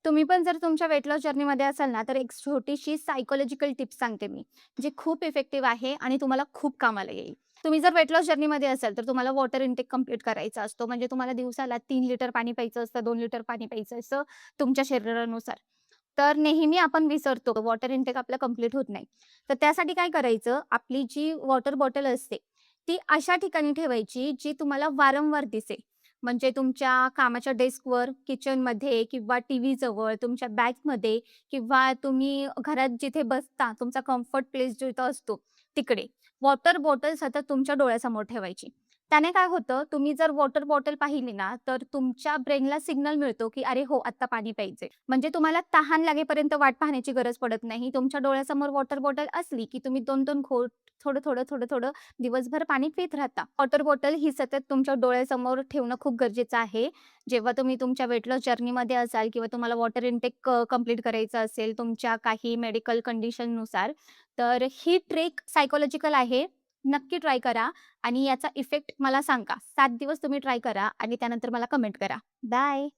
तुम्ही पण जर तुमच्या वेट लॉस जर्नीमध्ये असाल ना, तर एक छोटीशी सायकॉलॉजिकल टिप सांगते मी, जी खूप इफेक्टिव्ह आहे आणि तुम्हाला खूप कामाला येईल. तुम्ही जर वेट लॉस जर्नीमध्ये असाल, तर तुम्हाला वॉटर इंटेक कंप्लीट करायचा असतो. म्हणजे तुम्हाला दिवसाला 3 लिटर पाणी प्यायचं असतं, 2 लिटर पाणी प्यायचं असतं तुमच्या शरीरानुसार. तर नेहमी आपण विसरतो, वॉटर इंटेक आपलं कंप्लीट होत नाही. तर त्यासाठी काय करायचं, आपली जी वॉटर बॉटल असते, ती अशा ठिकाणी ठेवायची, जी तुम्हाला वारंवार दिसेल. म्हणजे तुमच्या कामाच्या डेस्कवर, किचनमध्ये किंवा टीव्ही जवळ, तुमच्या बॅगमध्ये किंवा तुम्ही घरात जिथे बसता, तुमचा कम्फर्ट प्लेस जिथं असतो, तिकडे. वॉटर बॉटल सतत तुमच्या डोळ्यासमोर ठेवायची. त्याने काय होतं, तुम्ही जर वॉटर बॉटल पाहिली ना, तर तुमच्या ब्रेनला सिग्नल मिळतो, की "अरे हो, आत्ता पाणी प्यायचंय." म्हणजे तुम्हाला तहान लागेपर्यंत वाट पाहण्याची गरज पडत नाही. तुमच्या डोळ्यासमोर वॉटर बॉटल असली, की तुम्ही 2-2 घोट थोडं-थोडं, थोडं-थोडं दिवसभर पाणी पीत राहता. वॉटर बॉटल ही सतत तुमच्या डोळ्यासमोर ठेवणं खूप गरजेचं आहे. जेव्हा तुम्ही तुमच्या वेट लॉस जर्नीमध्ये असाल किंवा तुम्हाला वॉटर इंटेक कंप्लीट करायचं असेल तुमच्या काही मेडिकल कंडिशननुसार, तर ही ट्रिक सायकॉलॉजिकल आहे. नक्की ट्राय करा आणि याचा इफेक्ट मला सांगा. 7 दिवस तुम्ही ट्राय करा आणि त्यानंतर मला कमेंट करा. बाय.